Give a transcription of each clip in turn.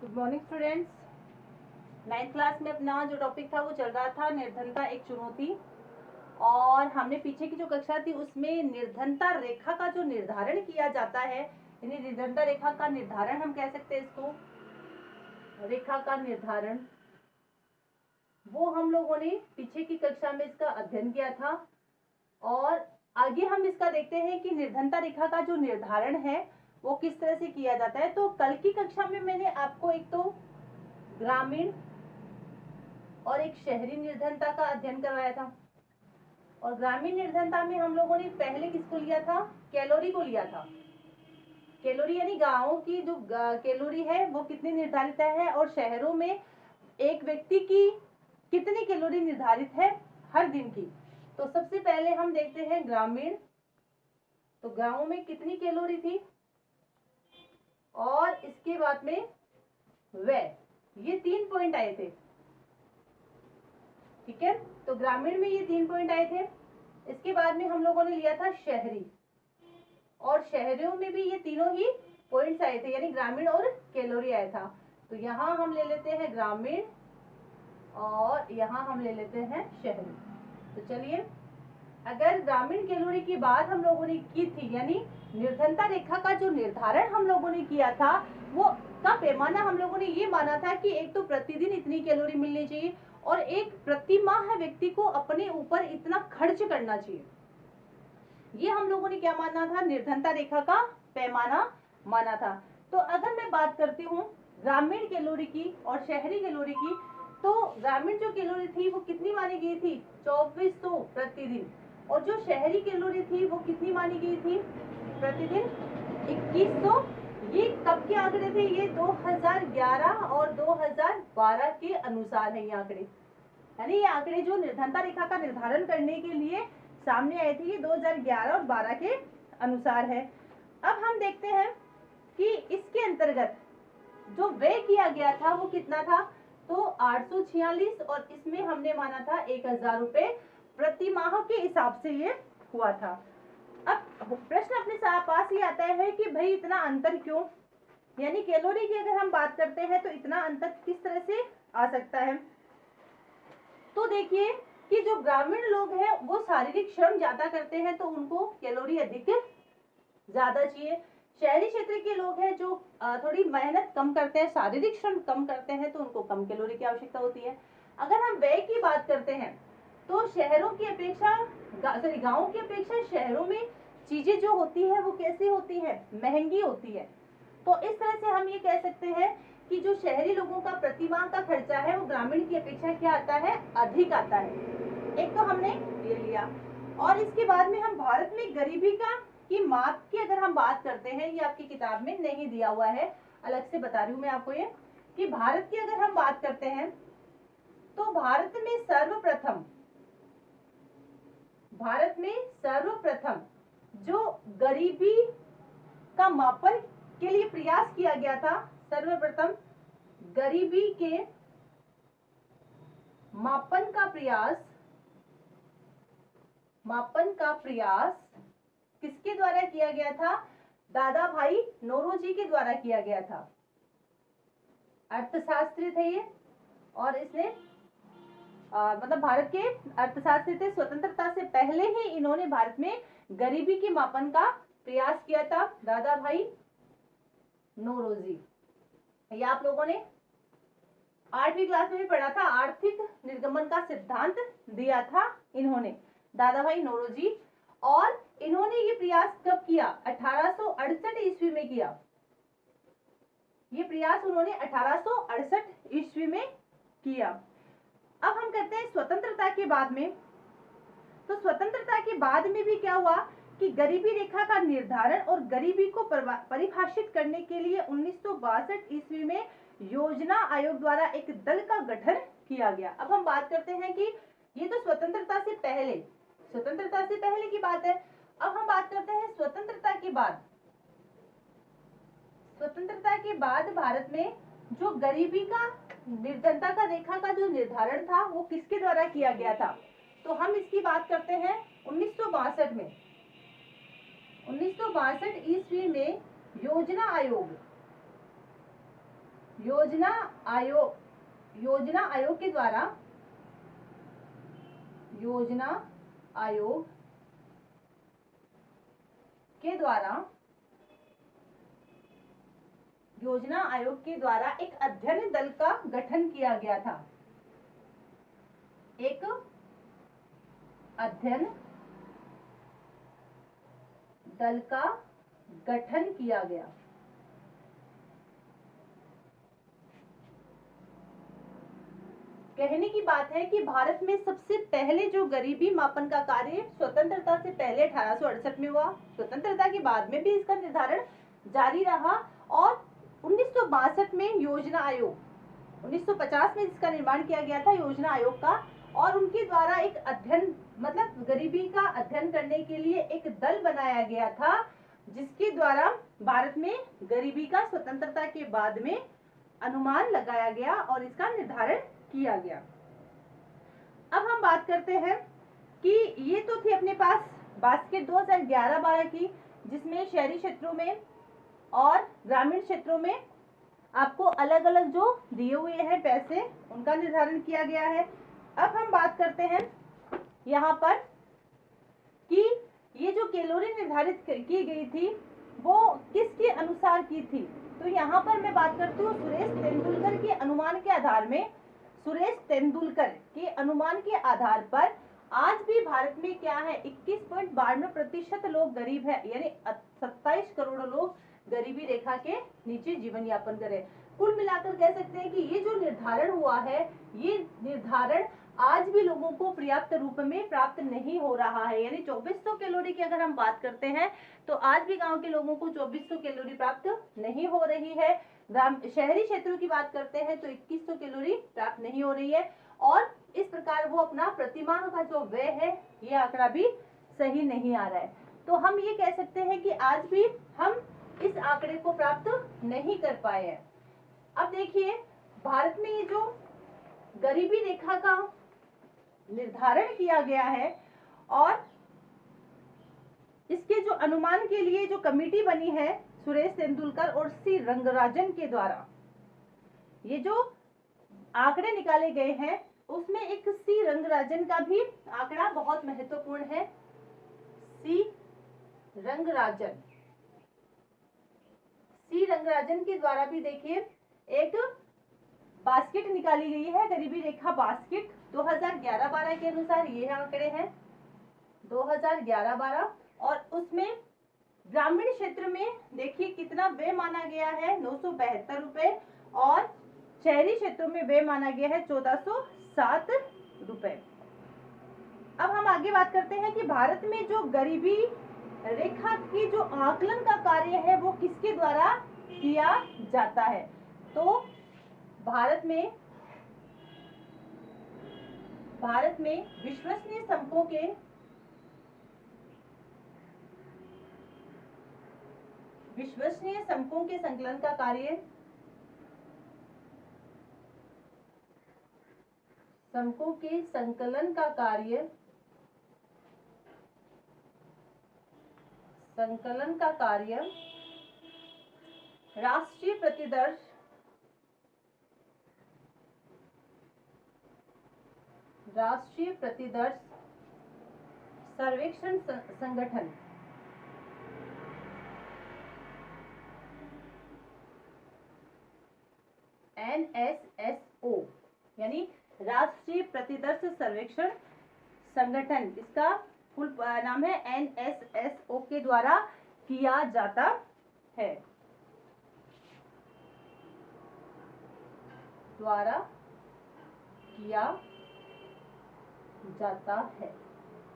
Good morning students. 9th class में अपना जो टॉपिक था वो चल रहा था निर्धनता एक चुनौती। और हमने पीछे की जो कक्षा थी उसमें निर्धनता रेखा का जो निर्धारण किया जाता है, यानी निर्धनता रेखा का निर्धारण हम कह सकते हैं इसको, रेखा का निर्धारण, वो हम लोगों ने पीछे की कक्षा में इसका अध्ययन किया था। और आगे हम इसका देखते हैं कि निर्धनता रेखा का जो निर्धारण है वो किस तरह से किया जाता है। तो कल की कक्षा में मैंने आपको एक तो ग्रामीण और एक शहरी निर्धनता का अध्ययन करवाया था। और ग्रामीण निर्धनता में हम लोगों ने पहले किसको लिया था? कैलोरी को लिया था। कैलोरी यानी गांवों की जो कैलोरी है वो कितनी निर्धारित है, और शहरों में एक व्यक्ति की कितनी कैलोरी निर्धारित है हर दिन की। तो सबसे पहले हम देखते हैं ग्रामीण। तो गांवों में कितनी कैलोरी थी, और इसके बाद में व्यय, ये 3 पॉइंट आए थे। ठीक है, तो ग्रामीण में ये 3 पॉइंट आए थे। इसके बाद में हम लोगों ने लिया था शहरी, और शहरों में भी ये तीनों ही पॉइंट्स आए थे, यानी ग्रामीण और कैलोरी आया था। तो यहाँ हम ले लेते हैं ग्रामीण और यहाँ हम ले लेते हैं शहरी। तो चलिए, अगर ग्रामीण कैलोरी की बात हम लोगों ने की थी, यानी निर्धनता रेखा का जो निर्धारण हम लोगों ने किया था, वो का पैमाना हम लोगों ने ये माना था कि एक तो प्रतिदिन इतनी कैलोरी मिलनी चाहिए, और एक प्रति माह व्यक्ति को अपने ऊपर इतना खर्च करना चाहिए। ये हम लोगों ने क्या माना था? निर्धनता रेखा का पैमाना माना था। तो अगर मैं बात करती हूँ ग्रामीण कैलोरी की और शहरी कैलोरी की, तो ग्रामीण जो कैलोरी थी वो कितनी मानी गई थी? 2400 प्रतिदिन। और जो शहरी कैलोरी थी वो कितनी मानी गई थी प्रतिदिन? 2100। ये कब के आंकड़े थे? ये 2011 और 2012 के अनुसार है ये आंकड़े, यानी ये आंकड़े जो निर्धनता रेखा का निर्धारण करने के लिए सामने आए थे, ये 2011 और 12 के अनुसार है। अब हम देखते हैं कि इसके अंतर्गत जो व्यय किया गया था वो कितना था? तो 846, और इसमें हमने माना था 1000 रुपए प्रति माह के हिसाब से ये हुआ था। अब प्रश्न अपने पास ये आता है कि भाई इतना अंतर क्यों, यानी कैलोरी की अगर हम बात करते हैं तो इतना अंतर किस तरह से आ सकता है? तो देखिए कि जो ग्रामीण लोग हैं वो शारीरिक श्रम ज्यादा करते हैं तो उनको कैलोरी अधिक ज्यादा चाहिए। शहरी क्षेत्र के लोग हैं जो थोड़ी मेहनत कम करते हैं, शारीरिक श्रम कम करते हैं, तो उनको कम कैलोरी की आवश्यकता होती है। अगर हम व्यय की बात करते हैं तो शहरों की अपेक्षा गांवों की अपेक्षा शहरों में चीजें जो होती है वो कैसी होती है? महंगी होती है। तो इस तरह से हम ये कह सकते हैं कि जो शहरी लोगों का प्रतिमाह का खर्चा है वो ग्रामीण की अपेक्षा क्या आता है? अधिक आता है। एक तो हमने ये लिया। और इसके बाद में हम भारत में गरीबी का की माप की अगर हम बात करते हैं, ये आपकी किताब में नहीं दिया हुआ है, अलग से बता रही हूँ मैं आपको ये, कि भारत की अगर हम बात करते हैं तो भारत में सर्वप्रथम जो गरीबी का मापन के लिए प्रयास किया गया था, सर्वप्रथम गरीबी के मापन का प्रयास किसके द्वारा किया गया था? दादा भाई नौरोजी के द्वारा किया गया था। अर्थशास्त्री थे ये, और इसने मतलब भारत के अर्थशास्त्री थे। स्वतंत्रता से पहले ही इन्होंने भारत में गरीबी के मापन का प्रयास किया था, दादा भाई नौरोजी। ये आप लोगों ने 8वीं क्लास में भी पढ़ा था, आर्थिक निर्गमन का सिद्धांत दिया था इन्होंने, दादा भाई नौरोजी। और इन्होंने ये प्रयास कब किया? 1868 ईस्वी में किया। ये प्रयास उन्होंने 1868 ईस्वी में किया। अब हम करते हैं स्वतंत्रता के बाद में। तो स्वतंत्रता के बाद में भी क्या हुआ कि गरीबी रेखा का निर्धारण और गरीबी को परिभाषित करने के लिए 1962 ईस्वी में योजना आयोग द्वारा एक दल का गठन किया गया। अब हम बात करते हैं कि ये तो स्वतंत्रता से पहले की बात है। अब हम बात करते हैं स्वतंत्रता के बाद भारत में जो गरीबी का निर्धनता का रेखा का जो निर्धारण था वो किसके द्वारा किया गया था? तो हम इसकी बात करते हैं 1962 में। 1962 ईस्वी में योजना योजना आयोग के द्वारा योजना आयोग के द्वारा एक अध्ययन दल का गठन किया गया था। एक अध्ययन दल का गठन किया गया। कहने की बात है कि भारत में सबसे पहले जो गरीबी मापन का कार्य स्वतंत्रता से पहले 1868 में हुआ। स्वतंत्रता के बाद में भी इसका निर्धारण जारी रहा और 1962 में योजना आयोग, 1950 में इसका निर्माण किया गया था योजना आयोग का, और उनके द्वारा एक अध्ययन मतलब गरीबी का अध्ययन करने के लिए एक दल बनाया गया था, जिसके द्वारा भारत में गरीबी का स्वतंत्रता के बाद में अनुमान लगाया गया और इसका निर्धारण किया गया। अब हम बात करते हैं कि ये तो थी अपने पास बास्केट 2011-12 की, जिसमें शहरी क्षेत्रों में और ग्रामीण क्षेत्रों में आपको अलग अलग जो दिए हुए हैं पैसे उनका निर्धारण किया गया है। अब हम बात करते हैं यहाँ पर कि ये जो कैलोरी निर्धारित की गई थी वो किसके अनुसार की थी। तो यहाँ पर मैं बात करती हूँ सुरेश तेंदुलकर के अनुमान के आधार में। सुरेश तेंदुलकर के अनुमान के आधार पर आज भी भारत में क्या है 21.92% लोग गरीब है, यानी 27 करोड़ लोग गरीबी रेखा के नीचे जीवन यापन करें। कुल मिलाकर कह सकते हैं कि ये जो निर्धारण हुआ है, ये निर्धारण आज भी लोगों को पर्याप्त रूप में प्राप्त नहीं हो रहा है। यानी 2400 कैलोरी की अगर हम बात करते हैं तो आज भी गांव के लोगों को 2400 कैलोरी प्राप्त नहीं हो रही है। शहरी क्षेत्रों की बात करते हैं तो 2100 कैलोरी प्राप्त नहीं हो रही है, और इस प्रकार वो अपना प्रतिमाह का जो व्यय है ये आंकड़ा भी सही नहीं आ रहा है। तो हम ये कह सकते हैं कि आज भी हम इस आंकड़े को प्राप्त नहीं कर पाए हैं। अब देखिए भारत में ये जो गरीबी रेखा का निर्धारण किया गया है और इसके जो अनुमान के लिए जो कमेटी बनी है सुरेश तेंदुलकर और सी रंगराजन के द्वारा, ये जो आंकड़े निकाले गए हैं उसमें एक सी रंगराजन का भी आंकड़ा बहुत महत्वपूर्ण है। सी रंगराजन के द्वारा भी देखिए एक बास्केट निकाली गई है, गरीबी रेखा बास्केट 2011-12 के अनुसार ये आंकड़े हैं 2011-12, और उसमें ग्रामीण क्षेत्र में देखिए कितना व्यय माना गया है 972 रुपए, और शहरी क्षेत्रों में व्यय माना गया है 1407 रुपए। अब हम आगे बात करते हैं कि भारत में जो गरीबी रेखा की जो आकलन का कार्य है वो किसके द्वारा किया जाता है। तो भारत में विश्वसनीय समकों के संकलन का कार्य समकों के संकलन का कार्य राष्ट्रीय प्रतिदर्श सर्वेक्षण संगठन NSSO, यानी राष्ट्रीय प्रतिदर्श सर्वेक्षण संगठन, इसका फुल नाम है NSSO के द्वारा किया जाता है।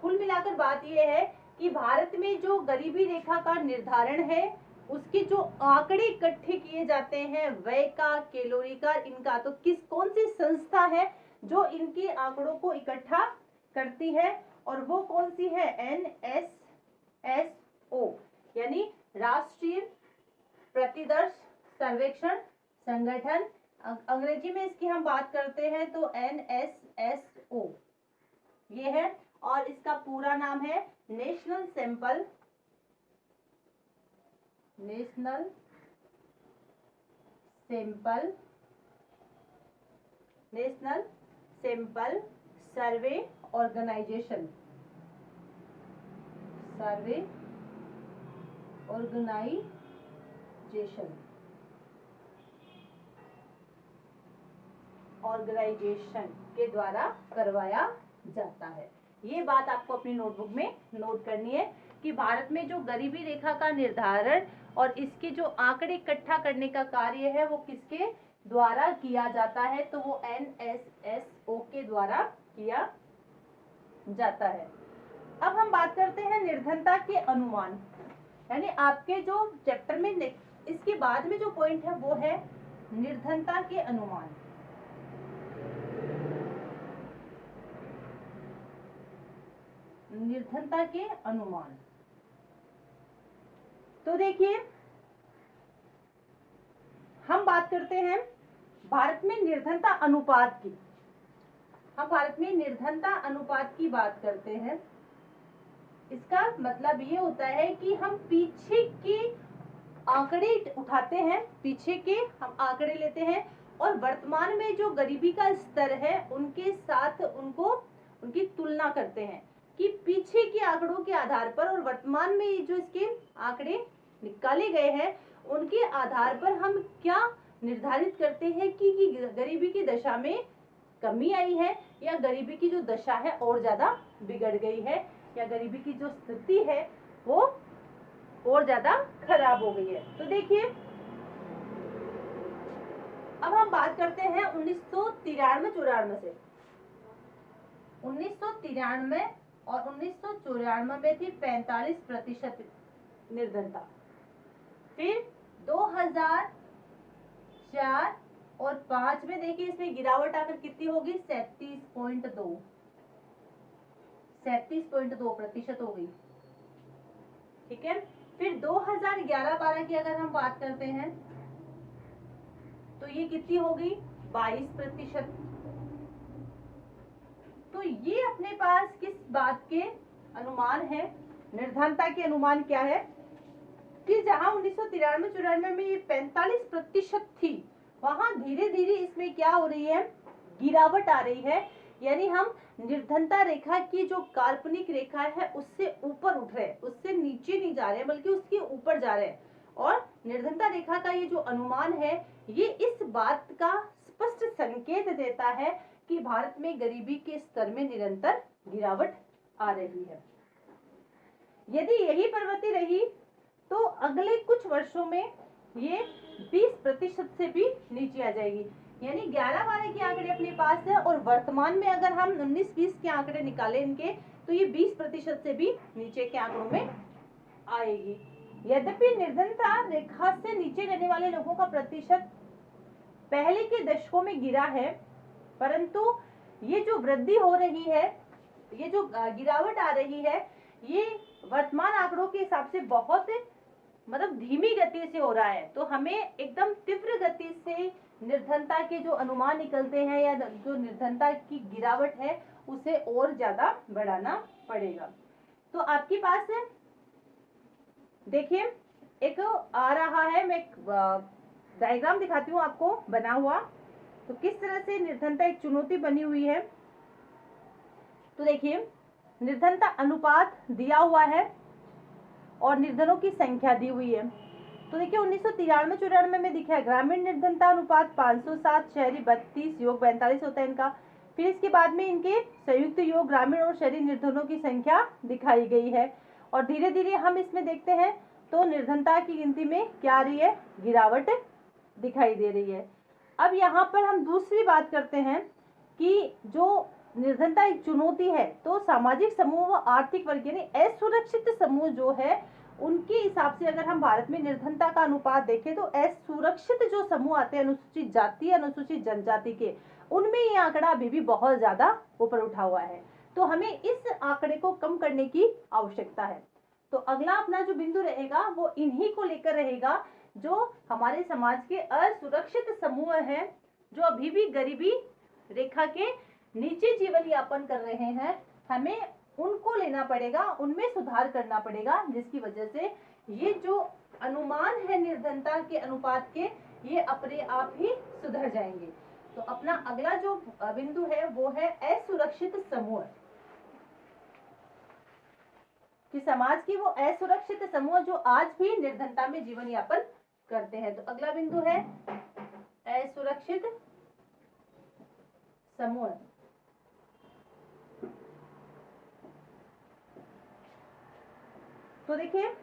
कुल मिलाकर बात यह है कि भारत में जो गरीबी रेखा का निर्धारण है उसके जो आंकड़े इकट्ठे किए जाते हैं व्यय का, कैलोरी का, इनका, तो कौन सी संस्था है जो इनके आंकड़ों को इकट्ठा करती है, और वो कौन सी है NSSO, यानी राष्ट्रीय प्रतिदर्श सर्वेक्षण संगठन। अंग्रेजी में इसकी हम बात करते हैं तो NSSO ये है, और इसका पूरा नाम है national sample national sample survey organisation, survey organisation के द्वारा करवाया जाता है। ये बात आपको अपनी नोटबुक में नोट करनी है कि भारत में जो गरीबी रेखा का निर्धारण और इसके जो आंकड़े इकट्ठा करने का कार्य है वो किसके द्वारा किया जाता है, तो वो NSSO के द्वारा किया जाता है। अब हम बात करते हैं निर्धनता के अनुमान, यानी आपके जो चैप्टर में इसके बाद में जो पॉइंट है वो है निर्धनता के अनुमान। निर्धनता के अनुमान, तो देखिए हम बात करते हैं भारत में निर्धनता अनुपात की। हम भारत में निर्धनता अनुपात की बात करते हैं। इसका मतलब ये होता है कि हम पीछे के आंकड़े उठाते हैं, पीछे के हम आंकड़े लेते हैं और वर्तमान में जो गरीबी का स्तर है उनके साथ उनकी तुलना करते हैं कि पीछे के आंकड़ों के आधार पर और वर्तमान में जो इसके आंकड़े निकाले गए हैं उनके आधार पर हम क्या निर्धारित करते हैं कि गरीबी की दशा में कमी आई है या गरीबी की जो दशा है और ज्यादा बिगड़ गई है, या गरीबी की जो स्थिति है वो और ज्यादा खराब हो गई है। तो देखिए अब हम बात करते हैं 1993-94 से। 1993 और 1994 में थी 45% निर्धनता। फिर 2004 और 5 में देखिए इसमें गिरावट आकर कितनी होगी, 37.2% हो गई। ठीक है, फिर 2011-12 की अगर हम बात करते हैं तो ये कितनी हो गई, 22%। तो ये अपने पास किस बात के अनुमान है, निर्धनता के अनुमान क्या है कि जहां 1993-94 में ये 45% थी, वहां धीरे धीरे इसमें क्या हो रही है, गिरावट आ रही है। यानी हम निर्धनता रेखा की जो काल्पनिक रेखा है उससे ऊपर उठ रहे हैं, उससे नीचे नहीं जा रहे हैं बल्कि उसके ऊपर जा रहे हैं। और निर्धनता रेखा का ये जो अनुमान है ये इस बात का स्पष्ट संकेत देता है कि भारत में गरीबी के स्तर में निरंतर गिरावट आ रही है। यदि यही प्रवृत्ति रही तो अगले कुछ वर्षों में ये 20% से भी नीचे आ जाएगी। यानी 11-12 के आंकड़े अपने पास है और वर्तमान में अगर हम 19-20 के आंकड़े निकालें इनके तो ये 20% से भी नीचे के आंकड़ों में आएगी। यद्यपि निर्धनता रेखा से नीचे रहने वाले लोगों का प्रतिशत पहले के दशकों में गिरा है, परंतु ये जो वृद्धि हो रही है, ये जो गिरावट आ रही है, ये वर्तमान आंकड़ों के हिसाब से बहुत धीमी गति से हो रहा है। तो हमें एकदम तीव्र गति से निर्धनता के जो अनुमान निकलते हैं या जो निर्धनता की गिरावट है उसे और ज्यादा बढ़ाना पड़ेगा। तो आपके पास देखिए एक आ रहा है, मैं डायग्राम दिखाती हूँ आपको बना हुआ, तो किस तरह से निर्धनता एक चुनौती बनी हुई है। तो देखिए निर्धनता अनुपात दिया हुआ है और निर्धनों की संख्या दी हुई है। तो देखिए 1993-94 में दिखा है ग्रामीण निर्धनता अनुपात 507, शहरी 32, योग 42 होता है इनका। फिर इसके बाद में इनके संयुक्त योग ग्रामीण और शहरी निर्धनों की संख्या दिखाई गई है। और धीरे धीरे हम इसमें देखते हैं तो निर्धनता की गिनती में क्या आ रही है, गिरावट दिखाई दे रही है। अब यहाँ पर हम दूसरी बात करते हैं कि जो निर्धनता एक चुनौती है, तो सामाजिक समूह व आर्थिक वर्ग यानी असुरक्षित समूह जो है उनके हिसाब से अगर हम भारत में निर्धनता का अनुपात देखें तो असुरक्षित जो समूह आते हैं अनुसूचित जाति अनुसूचित जनजाति के, उनमें ये आंकड़ा अभी भी बहुत ज्यादा ऊपर उठा हुआ है। तो हमें इस आंकड़े को कम करने की आवश्यकता है। तो अगला अपना जो बिंदु रहेगा वो इन्हीं को लेकर रहेगा, जो हमारे समाज के असुरक्षित समूह हैं, जो अभी भी गरीबी रेखा के नीचे जीवन यापन कर रहे हैं, हमें उनको लेना पड़ेगा, उनमें सुधार करना पड़ेगा, जिसकी वजह से ये जो अनुमान है निर्धनता के अनुपात के, ये अपने आप ही सुधर जाएंगे। तो अपना अगला जो बिंदु है वो है असुरक्षित समूह, कि समाज की वो असुरक्षित समूह जो आज भी निर्धनता में जीवन यापन करते हैं। तो अगला बिंदु है असुरक्षित समूह। तो देखिए,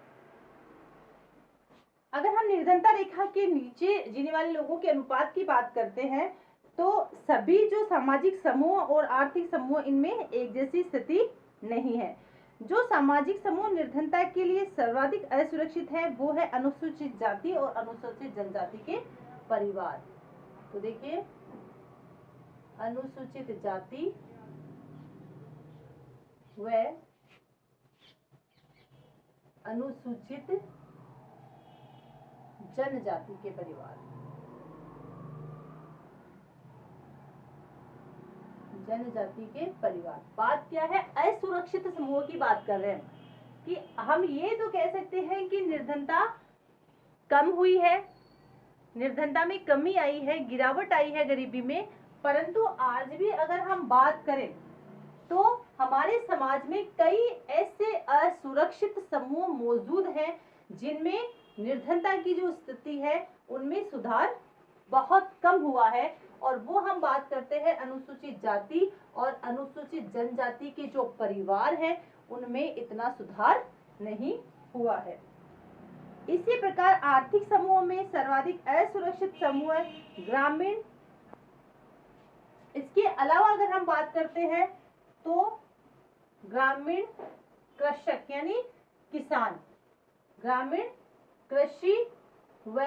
अगर हम निर्धनता रेखा के नीचे जीने वाले लोगों के अनुपात की बात करते हैं तो सभी जो सामाजिक समूह और आर्थिक समूह इनमें एक जैसी स्थिति नहीं है। जो सामाजिक समूह निर्धनता के लिए सर्वाधिक असुरक्षित है वो है अनुसूचित जाति और अनुसूचित जनजाति के परिवार। तो देखिए, अनुसूचित जाति व अनुसूचित जनजाति के परिवार, जनजाति के परिवार। बात क्या है, असुरक्षित समूह की बात कर रहे हैं कि हम ये तो कह सकते हैं कि निर्धनता कम हुई है, निर्धनता में कमी आई है, गिरावट आई है गरीबी में, परंतु आज भी अगर हम बात करें तो हमारे समाज में कई ऐसे असुरक्षित समूह मौजूद हैं जिनमें निर्धनता की जो स्थिति है उनमें सुधार बहुत कम हुआ है। और वो हम बात करते हैं अनुसूचित जाति और अनुसूचित जनजाति के जो परिवार हैं उनमें इतना सुधार नहीं हुआ है। इसी प्रकार आर्थिक समूह में सर्वाधिक असुरक्षित समूह ग्रामीण। इसके अलावा अगर हम बात करते हैं तो ग्रामीण कृषक यानी किसान, ग्रामीण कृषि व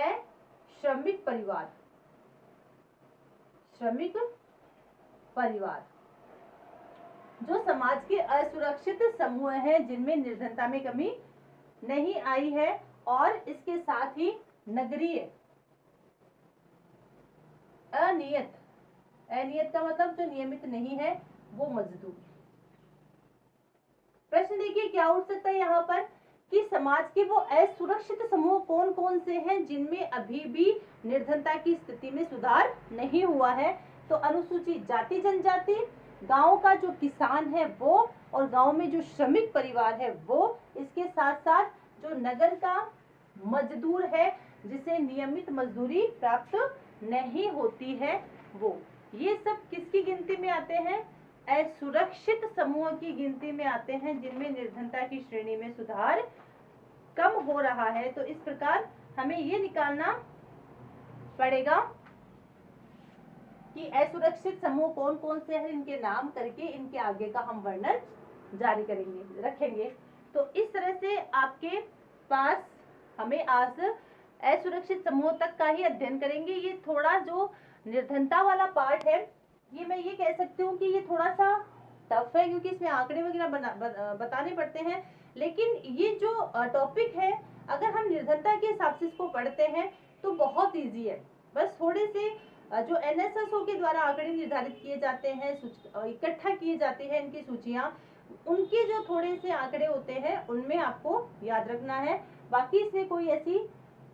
श्रमिक परिवार, श्रमिक परिवार जो समाज के असुरक्षित समूह हैं जिनमें निर्धनता में कमी नहीं आई है। और इसके साथ ही नगरीय अनियत, अनियत का मतलब जो नियमित नहीं है वो मजदूर। प्रश्न देखिए क्या उठ सकता है यहाँ पर कि समाज के वो असुरक्षित समूह कौन कौन से हैं जिनमें अभी भी निर्धनता की स्थिति में सुधार नहीं हुआ है। तो अनुसूचित जाति जनजाति, गांव का जो किसान है वो, और गांव में जो श्रमिक परिवार है वो, इसके साथ साथ जो नगर का मजदूर है जिसे नियमित मजदूरी प्राप्त नहीं होती है वो। ये सब किसकी गिनती में आते हैं, असुरक्षित समूह की गिनती में आते हैं जिनमें निर्धनता की श्रेणी में सुधार कम हो रहा है। तो इस प्रकार हमें ये निकालना पड़ेगा कि असुरक्षित समूह कौन कौन से हैं, इनके नाम करके इनके आगे का हम वर्णन जारी करेंगे, रखेंगे। तो इस तरह से आपके पास हमें आज असुरक्षित समूह तक का ही अध्ययन करेंगे। ये थोड़ा जो निर्धनता वाला पार्ट है ये मैं ये कह सकती हूँ कि ये थोड़ा सा टफ है क्योंकि इसमें आंकड़े वगैरह बताने पड़ते हैं। लेकिन ये जो टॉपिक है अगर हम निर्धनता के हिसाब से इसको पढ़ते हैं तो बहुत इजी है। बस थोड़े से जो एनएसएसओ के द्वारा आंकड़े निर्धारित किए जाते हैं, इकट्ठा किए जाते हैं इनकी सूचियां, उनके जो थोड़े से आंकड़े होते हैं उनमें आपको याद रखना है। बाकी इसमें कोई ऐसी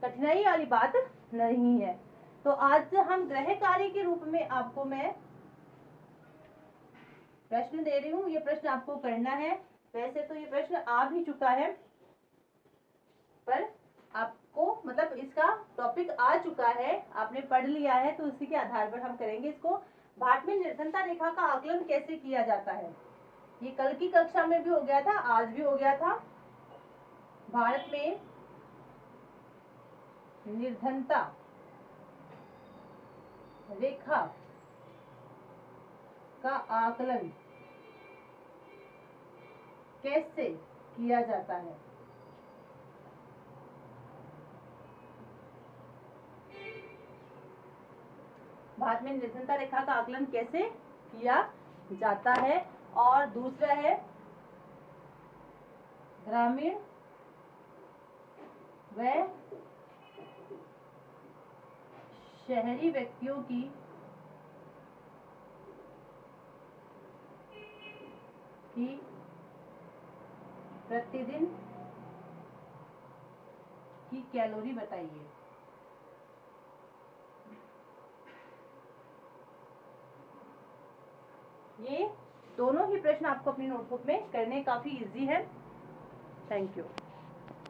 कठिनाई वाली बात नहीं है। तो आज हम गृह कार्य के रूप में आपको मैं प्रश्न दे रही हूँ, ये प्रश्न आपको करना है। वैसे तो ये प्रश्न आ भी चुका है पर आपको मतलब इसका टॉपिक आ चुका है, आपने पढ़ लिया है, तो उसी के आधार पर हम करेंगे इसको। भारत में निर्धनता रेखा का आकलन कैसे किया जाता है, ये कल की कक्षा में भी हो गया था, आज भी हो गया था। भारत में निर्धनता रेखा का आकलन कैसे किया जाता है। भारत में निर्धनता रेखा का आकलन कैसे किया जाता है, और दूसरा है ग्रामीण व शहरी व्यक्तियों की प्रतिदिन की कैलोरी बताइए। ये दोनों ही प्रश्न आपको अपनी नोटबुक में करने काफ़ी इजी है। Thank you.